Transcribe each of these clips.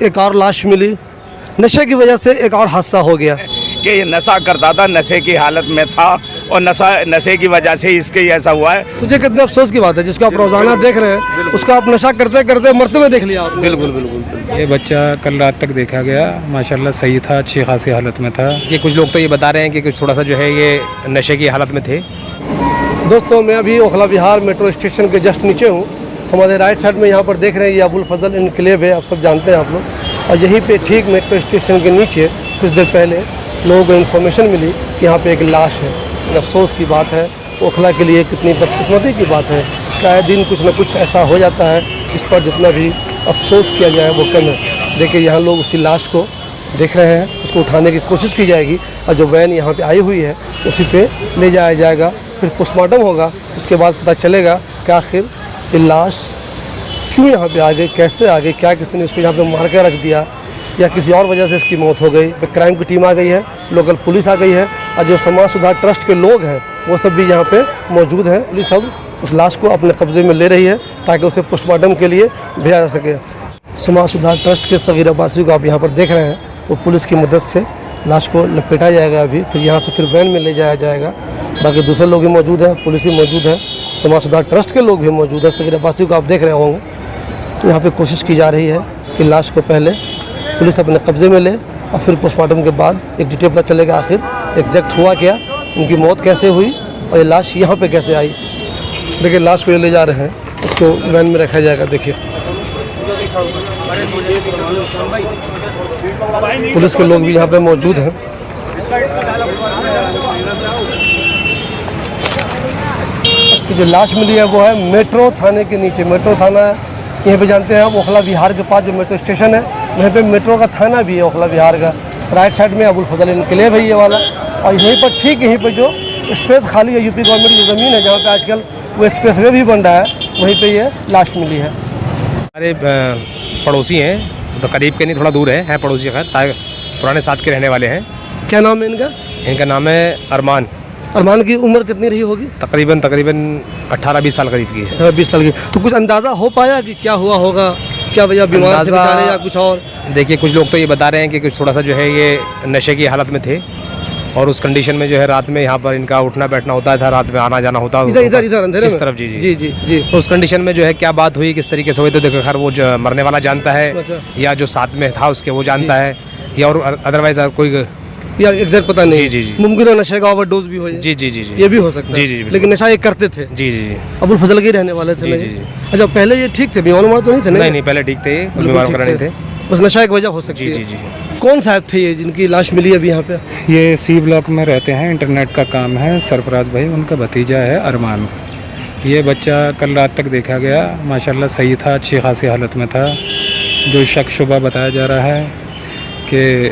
एक और लाश मिली। नशे की वजह से एक और हादसा हो गया कि ये नशा करता था, नशे की हालत में था और नशे की वजह से इसके ऐसा हुआ है। मुझे कितने अफसोस की बात है, जिसको आप रोजाना देख रहे हैं उसको आप नशा करते करते मरते हुए देख लिया आपने। बिल्कुल बिल्कुल। ये बच्चा कल रात तक देखा गया, माशाल्लाह सही था, अच्छी खासी हालत में था। कि कुछ लोग तो ये बता रहे हैं कि कुछ थोड़ा सा जो है ये नशे की हालत में थे। दोस्तों, मैं अभी ओखला विहार मेट्रो स्टेशन के जस्ट नीचे हूँ। हमारे राइट साइड में यहाँ पर देख रहे हैं ये अबुल फजल इनक्लेव है, आप सब जानते हैं आप लोग। और यहीं पे ठीक मेट्रो स्टेशन के नीचे कुछ देर पहले लोगों को इन्फॉर्मेशन मिली कि यहाँ पे एक लाश है। अफसोस की बात है, ओखला के लिए कितनी बदकिस्मती की बात है। क्या दिन कुछ न कुछ ऐसा हो जाता है जिस पर जितना भी अफसोस किया जाए वो कम है। देखिए यहाँ लोग उसी लाश को देख रहे हैं, उसको उठाने की कोशिश की जाएगी और जो वैन यहाँ पे आई हुई है उसी पे ले जाया जाएगा, फिर पोस्टमार्टम होगा। उसके बाद पता चलेगा कि आखिर ये लाश क्यों यहाँ पे आ गई, कैसे आ गई, क्या किसी ने उसको यहाँ पे मार कर रख दिया या किसी और वजह से इसकी मौत हो गई। क्राइम की टीम आ गई है, लोकल पुलिस आ गई है और जो समाज सुधार ट्रस्ट के लोग हैं वो सब भी यहाँ पे मौजूद हैं। पुलिस अब उस लाश को अपने कब्जे में ले रही है ताकि उसे पोस्टमार्टम के लिए भेजा जा सके। समाज सुधार ट्रस्ट के सगीर अब्बासी को आप यहाँ पर देख रहे हैं, वो पुलिस की मदद से लाश को लपेटा जाएगा अभी, फिर यहाँ से फिर वैन में ले जाया जाएगा। बाकी दूसरे लोग भी मौजूद हैं, पुलिस भी मौजूद है, समाज सुधार ट्रस्ट के लोग भी मौजूद हैं। सगीर अब्बासी को आप देख रहे होंगे। तो यहाँ पे कोशिश की जा रही है कि लाश को पहले पुलिस अपने कब्जे में ले और फिर पोस्टमार्टम के बाद एक डिटेल पता चलेगा आखिर एग्जैक्ट हुआ क्या, उनकी मौत कैसे हुई और ये लाश यहाँ पे कैसे आई। देखिए लाश को ये ले जा रहे हैं, इसको वैन में रखा जाएगा। देखिए पुलिस के लोग भी यहाँ पे मौजूद हैं। जो लाश मिली है वो है मेट्रो थाने के नीचे। मेट्रो थाना यहाँ पे जानते हैं आप, ओखला विहार के पास जो मेट्रो स्टेशन है वहीं पे मेट्रो का थाना भी है ओखला विहार का। राइट साइड में अबुल फजल इनक्लेव है ये वाला, और यहीं पर ठीक यहीं पर जो स्पेस खाली है यूपी गवर्नमेंट की ज़मीन है जहाँ पे आजकल वो एक्सप्रेस वे भी बन रहा है, वहीं पे ये लाश मिली है। हमारे पड़ोसी हैं, तो करीब के नहीं, थोड़ा दूर है पड़ोसी। खैर पुराने साथ के रहने वाले हैं। क्या नाम है इनका? इनका नाम है अरमान। अरमान की उम्र कितनी रही होगी? तकरीबन 18-20 साल करीब की है। 20 साल की। तो कुछ अंदाज़ा हो पाया कि क्या हुआ होगा, क्या भैया बीमार थे बेचारे या कुछ और? देखिए कुछ लोग तो ये बता रहे हैं कि कुछ थोड़ा सा जो है ये नशे की हालत में थे और उस कंडीशन में जो है रात में यहाँ पर इनका उठना बैठना होता था, रात में आना जाना होता इधर अंधेरे इस तरफ। जी जी जी जी। तो उस कंडीशन में जो है क्या बात हुई, किस तरीके से हुई, तो देखो खैर वो जो मरने वाला जानता है अच्छा। या जो साथ में था उसके वो जानता है, या और अदरवाइज कोई या एग्जैक्ट पता नहीं। जी जी। मुमकिन है नशे का ओवरडोज भी हो। जी जी जी जी, ये भी हो सकता है। जी जी, लेकिन नशा ये करते थे। जी जी जी। अबुल फजल के रहने वाले थे। जी जी। अच्छा, पहले ये ठीक थे, बीमार तो नहीं थे? नहीं, पहले ठीक थे, बीमार वगैरह नहीं थे, बस नशा एक वजह हो सकती है। जी जी जी। कौन साहब थे ये जिनकी लाश मिली अभी यहाँ पे? ये सी ब्लॉक में रहते हैं, इंटरनेट का काम है, सरफराज भाई, उनका भतीजा है अरमान। ये बच्चा कल रात तक देखा गया, माशाल्लाह सही था, अच्छी खासी हालत में था। जो शक शुबा बताया जा रहा है कि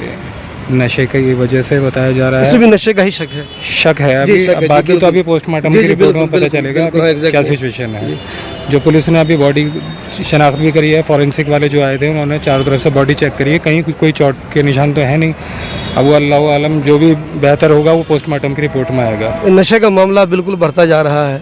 नशे की वजह से बताया जा रहा है, इसमें भी नशे का ही शक है अभी बाकी तो अभी पोस्टमार्टम की रिपोर्ट में पता चलेगा क्या सिचुएशन है। जो पुलिस ने अभी बॉडी शनाख्त भी करी है, फॉरेंसिक वाले जो आए थे उन्होंने चारों तरफ से बॉडी चेक करी है, कहीं कोई चोट के निशान तो है नहीं। अब वो अल्लाह आलम, जो भी बेहतर होगा वो पोस्टमार्टम की रिपोर्ट में आएगा। नशे का मामला बिल्कुल बढ़ता जा रहा है।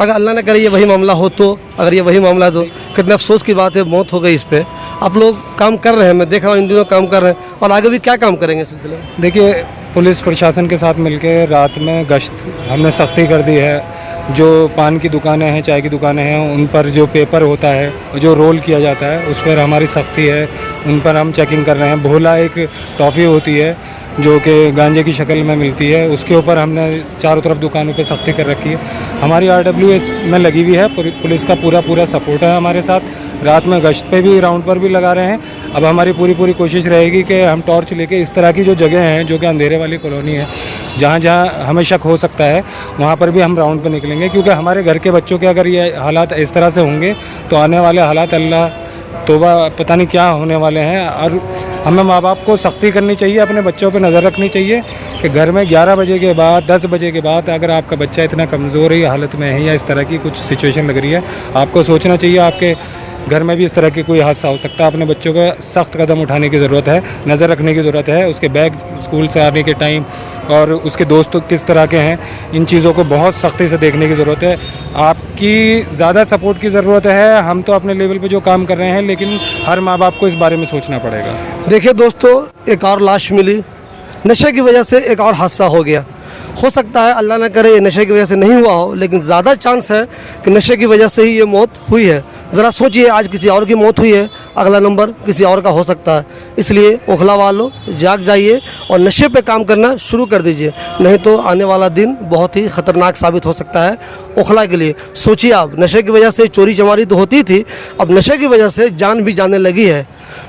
अगर अल्लाह ने करे ये वही मामला हो तो, अगर ये वही मामला तो कितने अफसोस की बात है, मौत हो गई इस पर। आप लोग काम कर रहे हैं, मैं देख रहा हूँ इन दिनों काम कर रहे हैं, और आगे भी क्या काम करेंगे इस सिलसिले में? देखिए पुलिस प्रशासन के साथ मिलकर रात में गश्त हमने सख्ती कर दी है। जो पान की दुकानें हैं, चाय की दुकानें हैं, उन पर जो पेपर होता है, जो रोल किया जाता है, उस पर हमारी सख्ती है, उन पर हम चेकिंग कर रहे हैं। भोला एक टॉफ़ी होती है जो कि गांजे की शक्ल में मिलती है, उसके ऊपर हमने चारों तरफ दुकानों पे सख्ती कर रखी है। हमारी RWS में लगी हुई है, पुलिस का पूरा सपोर्ट है हमारे साथ। रात में गश्त पे भी, राउंड पर भी लगा रहे हैं। अब हमारी पूरी कोशिश रहेगी कि हम टॉर्च लेके इस तरह की जो जगह हैं, जो कि अंधेरे वाली कॉलोनी है, जहाँ हमें शक हो सकता है, वहाँ पर भी हम राउंड पर निकलेंगे। क्योंकि हमारे घर के बच्चों के अगर ये हालात इस तरह से होंगे तो आने वाले हालात अल्लाह तोबा पता नहीं क्या होने वाले हैं। और हमें माँ बाप को सख्ती करनी चाहिए, अपने बच्चों पे नज़र रखनी चाहिए कि घर में 11 बजे के बाद, 10 बजे के बाद अगर आपका बच्चा इतना कमज़ोर ही हालत में है या इस तरह की कुछ सिचुएशन लग रही है, आपको सोचना चाहिए आपके घर में भी इस तरह की कोई हादसा हो सकता है। अपने बच्चों का सख्त कदम उठाने की ज़रूरत है, नज़र रखने की ज़रूरत है। उसके बैग स्कूल से आने के टाइम और उसके दोस्त किस तरह के हैं, इन चीज़ों को बहुत सख्ती से देखने की ज़रूरत है। आपकी ज़्यादा सपोर्ट की ज़रूरत है। हम तो अपने लेवल पे जो काम कर रहे हैं, लेकिन हर माँ बाप को इस बारे में सोचना पड़ेगा। देखिए दोस्तों, एक और लाश मिली, नशे की वजह से एक और हादसा हो गया। हो सकता है अल्लाह ना करे ये नशे की वजह से नहीं हुआ हो, लेकिन ज़्यादा चांस है कि नशे की वजह से ही ये मौत हुई है। ज़रा सोचिए, आज किसी और की मौत हुई है, अगला नंबर किसी और का हो सकता है। इसलिए ओखला वालों, जाग जाइए और नशे पे काम करना शुरू कर दीजिए, नहीं तो आने वाला दिन बहुत ही ख़तरनाक साबित हो सकता है ओखला के लिए। सोचिए, आप नशे की वजह से चोरी चमारी तो होती थी, अब नशे की वजह से जान भी जाने लगी है।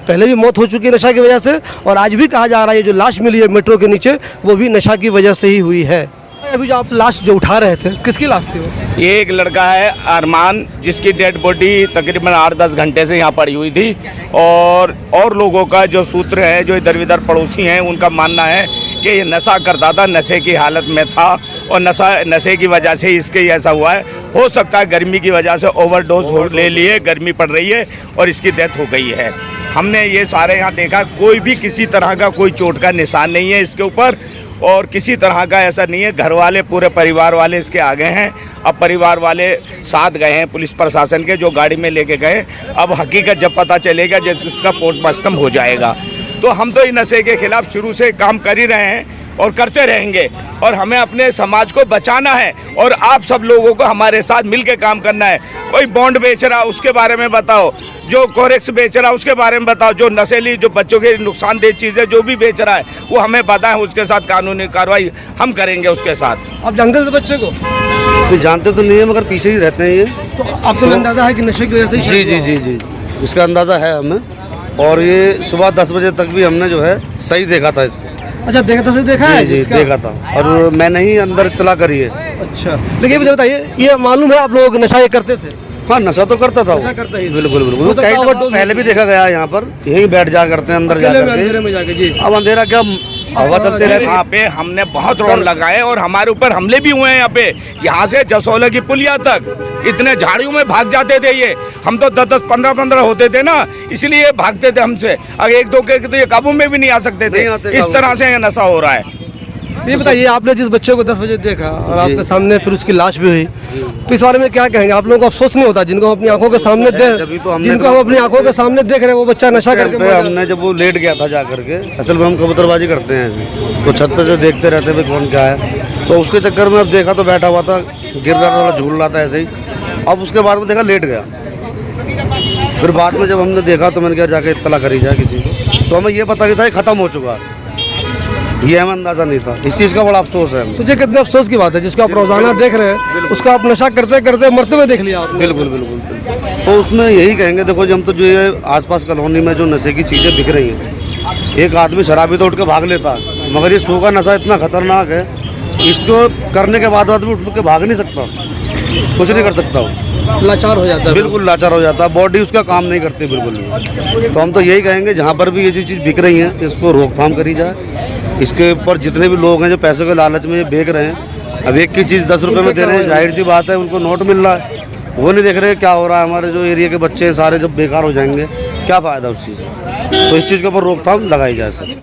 पहले भी मौत हो चुकी है नशा की वजह से, और आज भी कहा जा रहा है ये जो लाश मिली है मेट्रो के नीचे, वो भी नशा की वजह से ही हुई है। अभी जो आप लाश जो उठा रहे थे, किसकी लाश थी वो? ये एक लड़का है अरमान, जिसकी डेड बॉडी तकरीबन 8-10 घंटे से यहाँ पड़ी हुई थी। और लोगों का जो सूत्र है, जो इधर उधर पड़ोसी हैं, उनका मानना है कि ये नशा करता था, नशे की हालत में था और नशे की वजह से इसके ऐसा हुआ है। हो सकता है गर्मी की वजह से ओवरडोज ले लिए, गर्मी पड़ रही है और इसकी डेथ हो गई है। हमने ये सारे यहाँ देखा, कोई भी किसी तरह का कोई चोट का निशान नहीं है इसके ऊपर, और किसी तरह का ऐसा नहीं है। घर वाले, पूरे परिवार वाले इसके आ गए हैं। अब परिवार वाले साथ गए हैं पुलिस प्रशासन के, जो गाड़ी में लेके गए। अब हकीकत जब पता चलेगा, जब इसका पोस्टमार्टम हो जाएगा, तो हम तो इस नशे के खिलाफ शुरू से काम कर ही रहे हैं और करते रहेंगे। और हमें अपने समाज को बचाना है और आप सब लोगों को हमारे साथ मिलकर काम करना है। कोई बॉन्ड बेच रहा उसके बारे में बताओ, जो कोरेक्स बेच रहा उसके बारे में बताओ, जो नशेली, जो बच्चों के नुकसानदेह चीज़ें जो भी बेच रहा है वो हमें पता है, उसके साथ कानूनी कार्रवाई हम करेंगे उसके साथ। आप जानते थे बच्चे को? तो जानते तो नहीं है, मगर पीछे ही रहते हैं ये। तो आपको अंदाज़ा है कि नशे की वजह से ही? जी, इसका अंदाज़ा है हमें। और ये सुबह 10 बजे तक भी हमने जो है सही देखा था इसको। अच्छा, देखा है? जी, देखा था, और मैंने ही अंदर इत्तला करी है। अच्छा, लेकिन मुझे बताइए, ये मालूम है आप लोग नशा ये करते थे? हाँ, नशा तो करता था वो। नशा करता ही? बिल्कुल हो बिल्कुल। सकता है overdose पहले भी देखा गया है यहाँ पर, यहीं बैठ जा करते हैं अंदर जा अकेले में, करके। अंधेरे में जाके। जी, अब अंधेरा क्या, हवा चलते रहती है। यहाँ पे हमने बहुत राउंड लगाए और हमारे ऊपर हमले भी हुए हैं। यहाँ पे, यहाँ से जसोला की पुलिया तक इतने झाड़ियों में भाग जाते थे ये। हम तो 10-10, 15-15 होते थे ना, इसलिए भागते थे हमसे। अगर 1-2 के तो ये काबू में भी नहीं आ सकते थे। इस तरह से ये नशा हो रहा है। तो ये बताइए, आपने जिस बच्चे को 10 बजे देखा और आपके सामने फिर उसकी लाश भी हुई, तो इस बारे में क्या कहेंगे? आप लोगों को अफसोस नहीं होता, जिनको हम अपनी आंखों के सामने जिनको हम अपनी आंखों के सामने देख रहे हैं, वो बच्चा नशा करके? हमने जब वो लेट गया था जा करके, असल में हम कबूतरबाजी करते हैं ऐसे, तो छत पे से देखते रहते हैं कौन क्या है, तो उसके चक्कर में अब देखा तो बैठा हुआ था, गिर रहा था, झूल रहा था ऐसे ही। अब उसके बाद में देखा लेट गया। फिर बाद में जब हमने देखा तो मैंने कहा जाके इत्तला करी जाए किसी को, तो हमें ये पता नहीं था खत्म हो चुका, ये हमें अंदाजा नहीं था। इस चीज़ का बड़ा अफसोस है। सोचिए कितने अफसोस की बात है, जिसको आप रोजाना देख रहे हैं, उसको आप नशा करते करते मरते हुए देख लिया आपने। बिल्कुल। तो उसमें यही कहेंगे, देखो हम तो जो ये आसपास कॉलोनी में जो नशे की चीज़ें बिक रही हैं, एक आदमी शराबी तो उठ के भाग लेता, मगर ये सो का नशा इतना खतरनाक है, इसको करने के बाद आदमी उठ के भाग नहीं सकता, कुछ नहीं कर सकता, वो लाचार हो जाता है। बिल्कुल लाचार हो जाता है, बॉडी उसका काम नहीं करती बिल्कुल भी। तो हम तो यही कहेंगे, जहाँ पर भी ये चीज़ बिक रही है, इसको रोकथाम करी जाए। इसके ऊपर जितने भी लोग हैं जो पैसों के लालच में ये बेच रहे हैं, अब एक की चीज़ 10 रुपये में दे रहे हैं, जाहिर सी बात है उनको नोट मिल रहा है, वो नहीं देख रहे क्या हो रहा है। हमारे जो एरिया के बच्चे सारे जब बेकार हो जाएंगे, क्या फ़ायदा उस चीज़, तो इस चीज़ के ऊपर रोकथाम लगाई जाए सर।